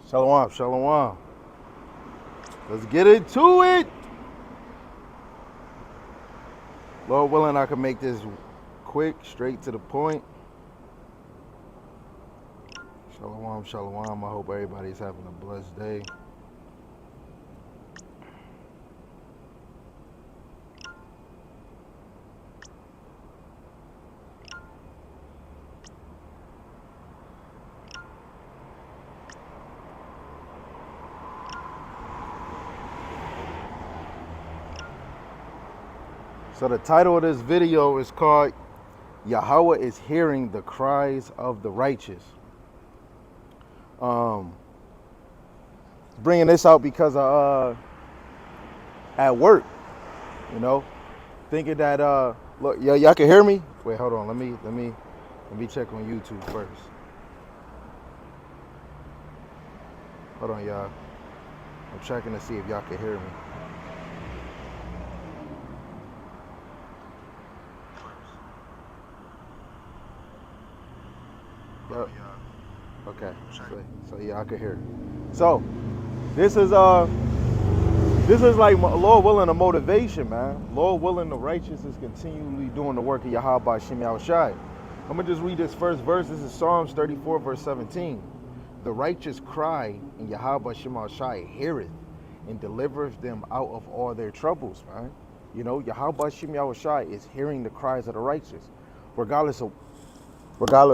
Shalom, shalom. Let's get into it. Lord willing, I can make this quick, straight to the point. Shalom, shalom. I hope everybody's having a blessed day. So the title of this video is called Yahawah is Hearing the Cries of the Righteous. Bringing this out because at work, thinking that look, y'all can hear me? Wait, hold on. Let me check on YouTube first. Hold on, y'all. I'm checking to see if y'all can hear me. Yep. Okay. So yeah, I can hear it. So this is like Lord willing a motivation, man. Lord willing, the righteous is continually doing the work of Yahawah Shem Yahushai. I'm gonna just read this first verse. This is Psalms 34, verse 17. The righteous cry, and Yahawah Shem Yahushai heareth, and delivereth them out of all their troubles, man. Yahawah Shem Yahushai is hearing the cries of the righteous, regardless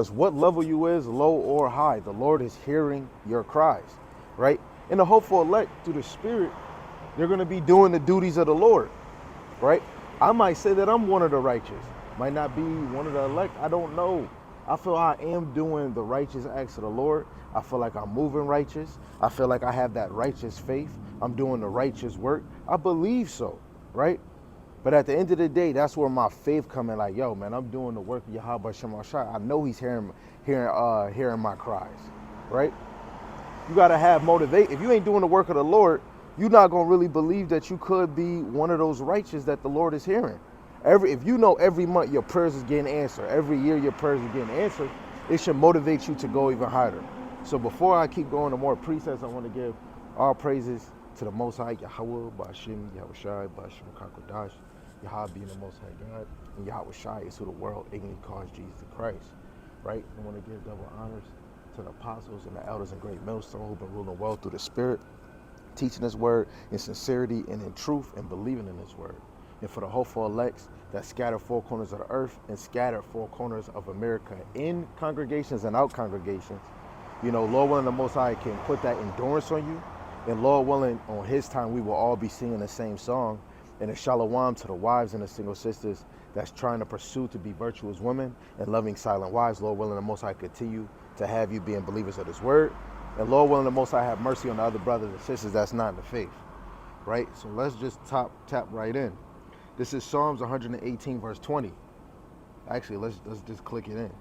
what level you is, low or high. The Lord is hearing your cries, right? And the hopeful elect through the Spirit, they're going to be doing the duties of the Lord, right? I might say that I'm one of the righteous, might not be one of the elect. I don't know. I feel I am doing the righteous acts of the Lord. I feel like I'm moving righteous. I feel like I have that righteous faith. I'm doing the righteous work. I believe so, right? But at the end of the day, that's where my faith come in. Like, yo, man, I'm doing the work of Yahawah Shem Yahushai. I know He's hearing my cries, right? You gotta have motivate. If you ain't doing the work of the Lord, you're not gonna really believe that you could be one of those righteous that the Lord is hearing. If you know every month your prayers is getting answered, every year your prayers are getting answered, it should motivate you to go even higher. So before I keep going to more precepts, I want to give all praises to the Most High, Yahawah, Ba'ashem, Yahushai, Ba'ashem Kakodash, Yahweh being the Most High God, and Yahushai is who the world ignorantly calls Jesus the Christ, right? I want to give double honors to the apostles and the elders and great millstone who've been ruling well through the Spirit, teaching His word in sincerity and in truth and believing in His word. And for the hopeful elects that scattered four corners of the earth and scattered four corners of America in congregations and out congregations, Lord willing, the Most High can put that endurance on you. And Lord willing, on His time, we will all be singing the same song. And a shalom to the wives and the single sisters that's trying to pursue to be virtuous women and loving silent wives. Lord willing, the Most High continue to have you being believers of His word. And Lord willing, the Most High have mercy on the other brothers and sisters that's not in the faith, right? So let's just tap right in. This is Psalms 118, verse 20. Actually, let's just click it in.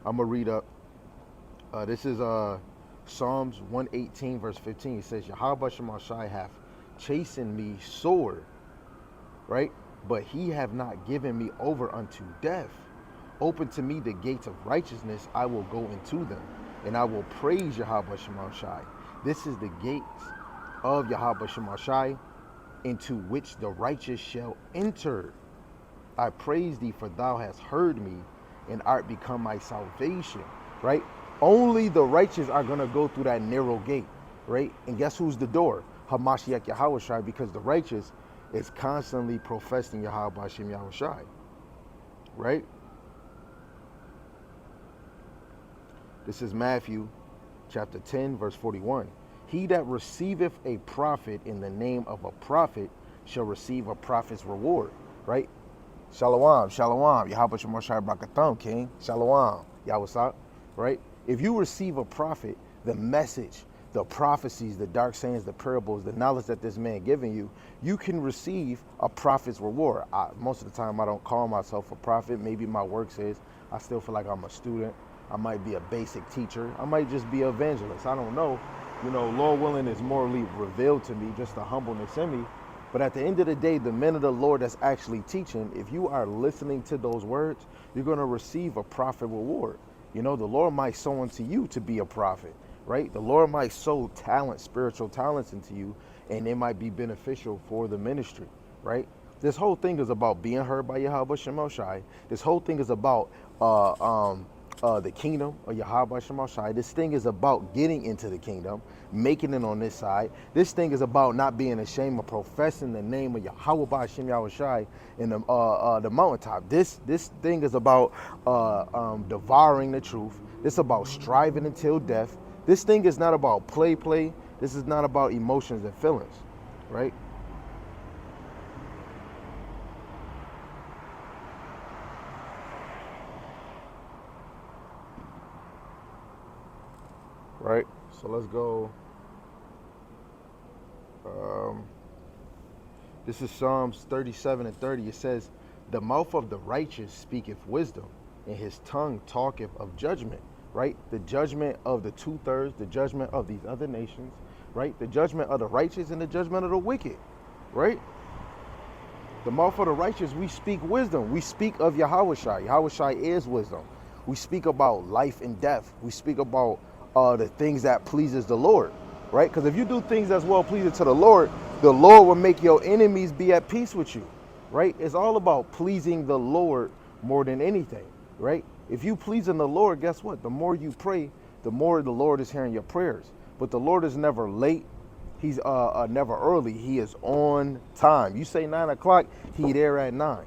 I'm gonna read up. This is Psalms 118, verse 15. It says, Yahawah Shem Yahushai hath chastened me sore, right? But He have not given me over unto death. Open to me the gates of righteousness, I will go into them, and I will praise Yahawah Shem Yahushai. This is the gates of Yahawah Shem Yahushai, into which the righteous shall enter. I praise Thee, for Thou hast heard me, and art become my salvation, right? Only the righteous are going to go through that narrow gate, right? And guess who's the door? Hamashiach Yahushai, because the righteous is constantly professing Yahawah Shem Yahushai, right? This is Matthew chapter 10, verse 41. He that receiveth a prophet in the name of a prophet shall receive a prophet's reward, right? Shalom, shalom. Yahawah Shem Yahushai Brakatham, King. Shalom. Yahweh, right? If you receive a prophet, the message, the prophecies, the dark sayings, the parables, the knowledge that this man giving you, you can receive a prophet's reward. Most of the time, I don't call myself a prophet. Maybe my work says I still feel like I'm a student. I might be a basic teacher. I might just be an evangelist. I don't know. Lord willing is morally revealed to me, just the humbleness in me. But at the end of the day, the men of the Lord that's actually teaching, if you are listening to those words, you're going to receive a prophet reward. The Lord might sow unto you to be a prophet, right? The Lord might sow talent, spiritual talents into you, and it might be beneficial for the ministry, right? This whole thing is about being heard by Yahawah Shemel Shai. This whole thing is about uh, um, the kingdom of Yahawah Shemel Shai. This thing is about getting into the kingdom, making it on this side. This thing is about not being ashamed of professing the name of Yahawah Shemel Shai in the mountaintop. This thing is about devouring the truth. This is about striving until death. This thing is not about play. This is not about emotions and feelings, right? Right. So let's go. Um, this is Psalms 37 and 30. It says, "The mouth of the righteous speaketh wisdom, and his tongue talketh of judgment." Right? The judgment of the 2/3, the judgment of these other nations, right? The judgment of the righteous and the judgment of the wicked, right? The mouth of the righteous, we speak wisdom. We speak of Yahawah Shai. Yahawah Shai is wisdom. We speak about life and death. We speak about the things that pleases the Lord, right? Because if you do things that's well pleasing to the Lord will make your enemies be at peace with you, right? It's all about pleasing the Lord more than anything, right? If you pleasing the Lord, guess what? The more you pray, the more the Lord is hearing your prayers. But the Lord is never late. He's never early. He is on time. You say 9 o'clock, he there at 9.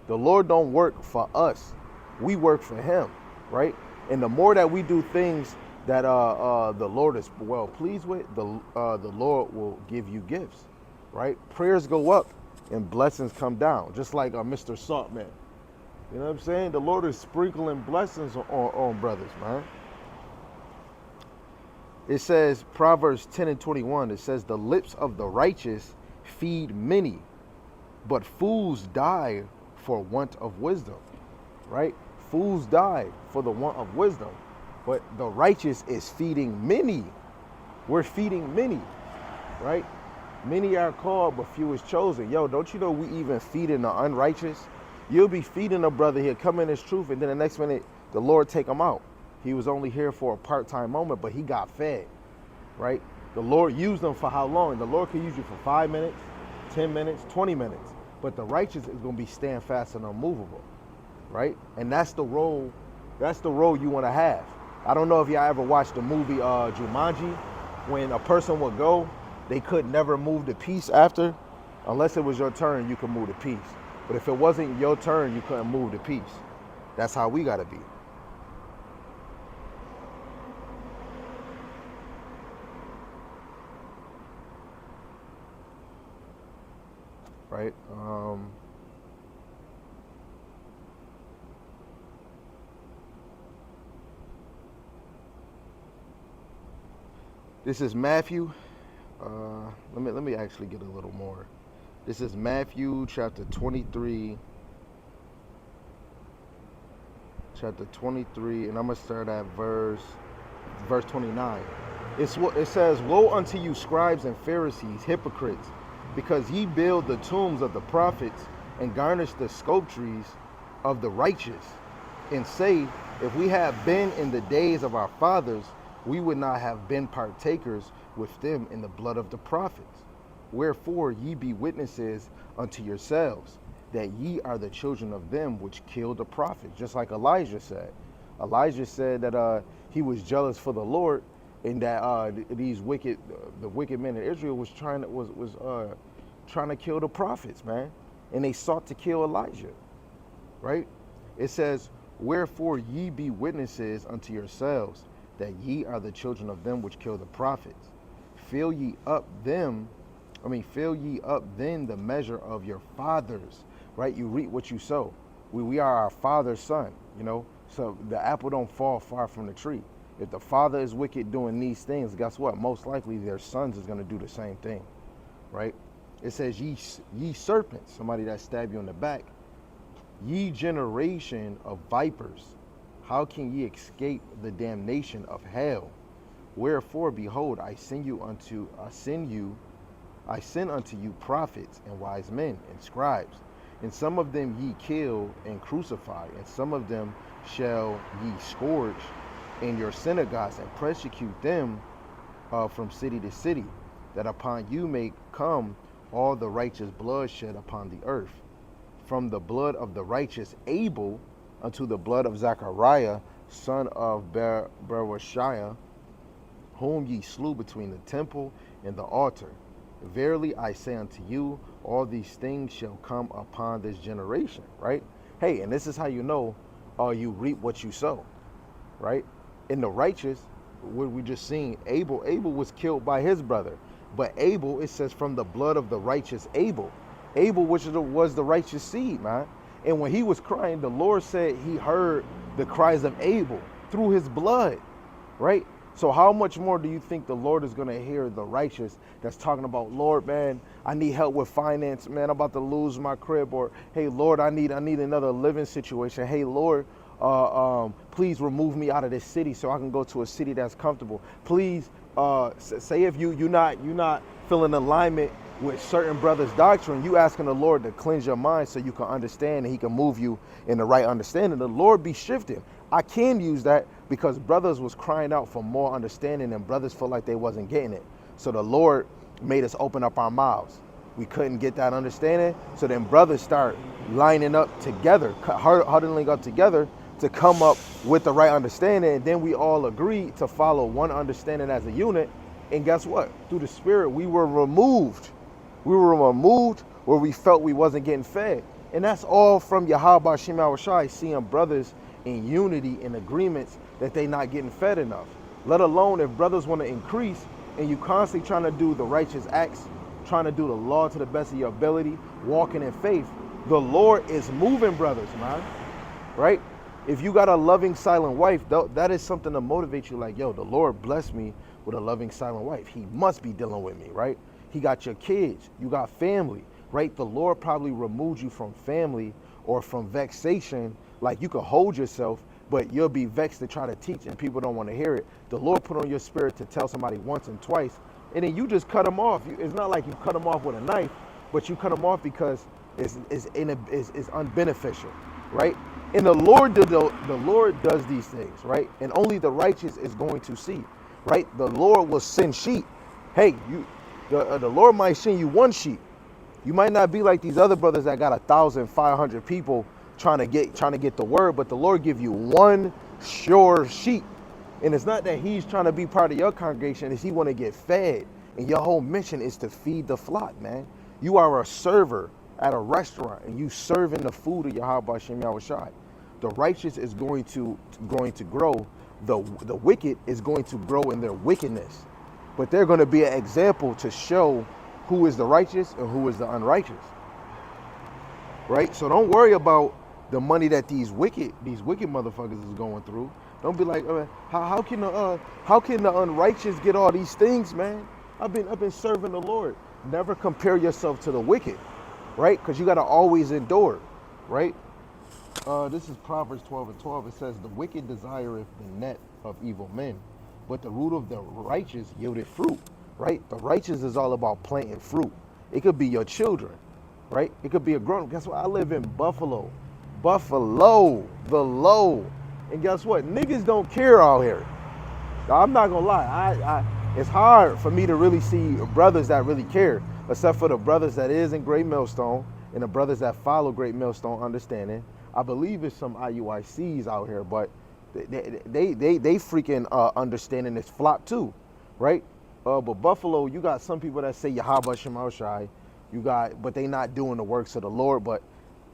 The Lord don't work for us. We work for him, right? And the more that we do things that the Lord is well pleased with, the Lord will give you gifts, right? Prayers go up and blessings come down, just like Mr. Saltman. You know what I'm saying? The Lord is sprinkling blessings on brothers, man. It says, Proverbs 10 and 21, it says, "The lips of the righteous feed many, but fools die for want of wisdom," right? Fools die for the want of wisdom, but the righteous is feeding many. We're feeding many, right? Many are called, but few is chosen. Yo, don't you know we even feeding the unrighteous? You'll be feeding a brother, he'll come in his truth, and then the next minute, the Lord take him out. He was only here for a part-time moment, but he got fed, right? The Lord used them for how long? The Lord can use you for 5 minutes, 10 minutes, 20 minutes, but the righteous is going to be stand fast and unmovable, right? And that's the role you want to have. I don't know if y'all ever watched the movie Jumanji. When a person would go, they could never move the piece after. Unless it was your turn, you could move the piece. But if it wasn't your turn, you couldn't move the piece. That's how we got to be. Right? This is Matthew. Let me actually get a little more. This is Matthew chapter 23. Chapter 23, and I'm gonna start at verse 29. It says, "Woe unto you, scribes and Pharisees, hypocrites, because ye build the tombs of the prophets and garnish the sculptures of the righteous, and say, if we had been in the days of our fathers, we would not have been partakers with them in the blood of the prophets. Wherefore ye be witnesses unto yourselves, that ye are the children of them which killed the prophets." Just like Elijah said. Elijah said that he was jealous for the Lord, and that the wicked men in Israel was trying to kill the prophets, man, and they sought to kill Elijah, right? It says, "Wherefore ye be witnesses unto yourselves, that ye are the children of them which kill the prophets. Fill ye up then the measure of your fathers," right? You reap what you sow. We are our father's son, you know. So the apple don't fall far from the tree. If the father is wicked doing these things, guess what? Most likely their sons is going to do the same thing, right? It says, ye serpents, somebody that stabbed you in the back, "ye generation of vipers, how can ye escape the damnation of hell? Wherefore, behold, I send unto you prophets and wise men and scribes, and some of them ye kill and crucify, and some of them shall ye scourge in your synagogues and persecute them from city to city, that upon you may come all the righteous blood shed upon the earth, from the blood of the righteous Abel unto the blood of Zechariah, son of Berechiah, whom ye slew between the temple and the altar. Verily I say unto you, all these things shall come upon this generation, right? Hey, and this is how you know you reap what you sow, right? In the righteous, what we just seen, Abel was killed by his brother. But Abel, it says, from the blood of the righteous Abel. Abel, which was the righteous seed, man. And when he was crying, the Lord said he heard the cries of Abel through his blood, right? So how much more do you think the Lord is going to hear the righteous that's talking about, Lord, man, I need help with finance, man, I'm about to lose my crib, or hey, Lord, I need another living situation. Hey, Lord, please remove me out of this city so I can go to a city that's comfortable. Please, say if you're not feeling alignment with certain brothers' doctrine, you asking the Lord to cleanse your mind so you can understand and he can move you in the right understanding. The Lord be shifting. I can use that because brothers was crying out for more understanding and brothers felt like they wasn't getting it. So the Lord made us open up our mouths. We couldn't get that understanding. So then brothers start lining up together, huddling up together to come up with the right understanding. And then we all agreed to follow one understanding as a unit. And guess what? Through the Spirit, we were removed. We were removed where we felt we wasn't getting fed. And that's all from Yahawah Shem Yahushai, seeing brothers in unity and agreements that they not getting fed enough. Let alone if brothers want to increase and you constantly trying to do the righteous acts, trying to do the law to the best of your ability, walking in faith, the Lord is moving brothers, man, right? If you got a loving silent wife, that is something to motivate you, like, yo, the Lord blessed me with a loving silent wife. He must be dealing with me, right? He got your kids, you got family, right? The Lord probably removed you from family or from vexation. Like, you could hold yourself, but you'll be vexed to try to teach and people don't want to hear it. The Lord put on your spirit to tell somebody once and twice, and then you just cut them off. It's not like you cut them off with a knife, but you cut them off because it's unbeneficial, right? And the Lord does these things, right? And only the righteous is going to see, right? The Lord will send sheep. Hey, the Lord might send you one sheep. You might not be like these other brothers that got 1,500 people trying to get the word, but the Lord give you one sure sheep. And it's not that he's trying to be part of your congregation, it's he want to get fed. And your whole mission is to feed the flock, man. You are a server at a restaurant and you serving the food of Yahawah Shem Yahushai. The righteous is going to grow. The wicked is going to grow in their wickedness. But they're going to be an example to show who is the righteous and who is the unrighteous. Right? So don't worry about the money that these wicked motherfuckers is going through. Don't be like, how can the unrighteous get all these things, man? I've been serving the Lord. Never compare yourself to the wicked, right? Because you got to always endure, right? This is Proverbs 12:12. It says, the wicked desireth the net of evil men, but the root of the righteous yieldeth fruit, right? The righteous is all about planting fruit. It could be your children, right? It could be a grown. Guess what? I live in Buffalo, the low. And guess what? Niggas don't care out here. I'm not gonna lie. It's hard for me to really see brothers that really care, except for the brothers that is in Great Millstone and the brothers that follow Great Millstone understanding. I believe it's some IUICs out here, but they freaking understanding this flop too, right? But Buffalo, you got some people that say Yahawah Shem Yahushai, but they not doing the works of the Lord. But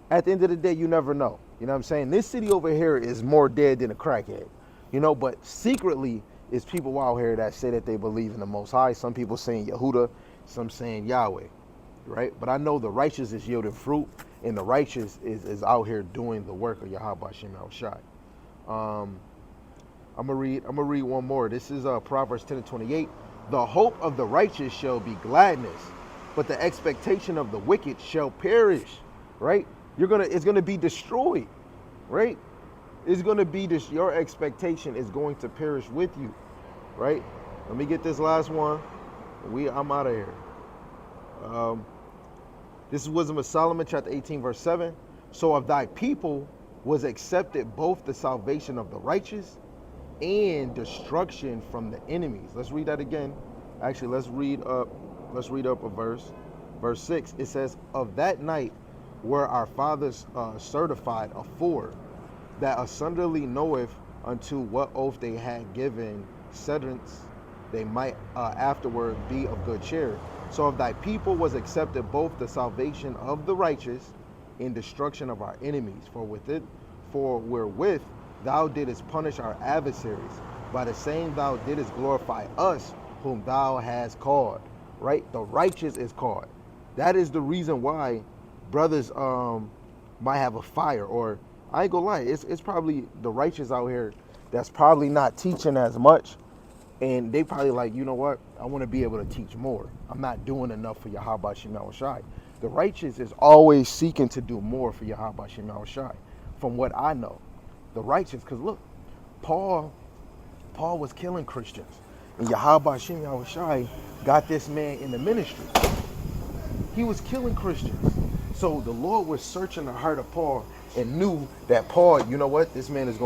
at the end of the day, you never know. You know what I'm saying? This city over here is more dead than a crackhead, you know, but secretly it's people out here that say that they believe in the Most High. Some people saying Yehuda, some saying Yahweh, right? But I know the righteous is yielding fruit, and the righteous is out here doing the work of Yahawah Shem Yahushai. I'm gonna read one more. This is Proverbs 10:28. The hope of the righteous shall be gladness, but the expectation of the wicked shall perish, right? It's gonna be destroyed, right? It's gonna be your expectation is going to perish with you, right? Let me get this last one. I'm out of here. This is Wisdom of Solomon, chapter 18, verse 7. So of thy people was accepted both the salvation of the righteous and destruction from the enemies. Let's read that again. Actually, let's read up a verse. Verse 6. It says, "Of that night were our fathers certified afore, that assunderly knoweth unto what oath they had given sentence, they might afterward be of good cheer. So of thy people was accepted both the salvation of the righteous and destruction of our enemies. For wherewith thou didst punish our adversaries, by the same thou didst glorify us, whom thou hast called." Right? The righteous is called. That is the reason why brothers might have a fire, or I ain't gonna lie, it's probably the righteous out here that's probably not teaching as much, and they probably like, you know what, I want to be able to teach more. I'm not doing enough for Yahawah Shem Shai. The righteous is always seeking to do more for Yahawah Shem Shai, from what I know. The righteous, because look, Paul was killing Christians, and Yahawah Shem Shai got this man in the ministry. He was killing Christians. So the Lord was searching the heart of Paul and knew that Paul, you know what, this man is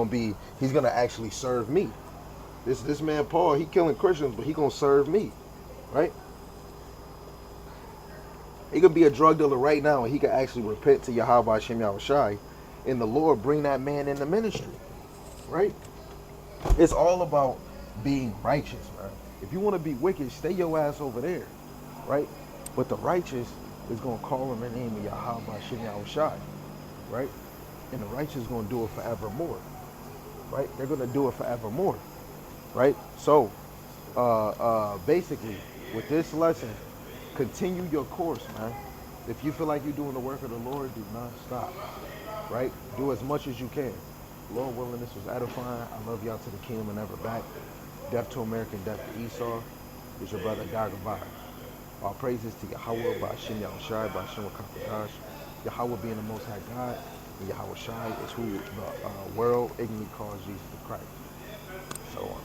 he's gonna actually serve me. This man Paul, he killing Christians, but he gonna serve me, right? He could be a drug dealer right now, and he could actually repent to Yahawah Shem Shai, and the Lord bring that man in the ministry, right? It's all about being righteous, man. If you want to be wicked, stay your ass over there, right? But the righteous is gonna call him in the name of Yahawah Shem Shai, right? And the righteous is gonna do it forevermore, right? They're gonna do it forevermore, right? So, basically, with this lesson, continue your course, man. If you feel like you're doing the work of the Lord, do not stop, right? Do as much as you can. Lord willing, this was edifying. I love y'all to the kingdom and never back. Death to America and death to Esau. It's your brother Gagabah. All praises to Yahawah by Shem Shai, by Shem Kakadash. Yahawah being the Most High God, and Yahawah Shai is who the world ignorantly calls Jesus the Christ. So on.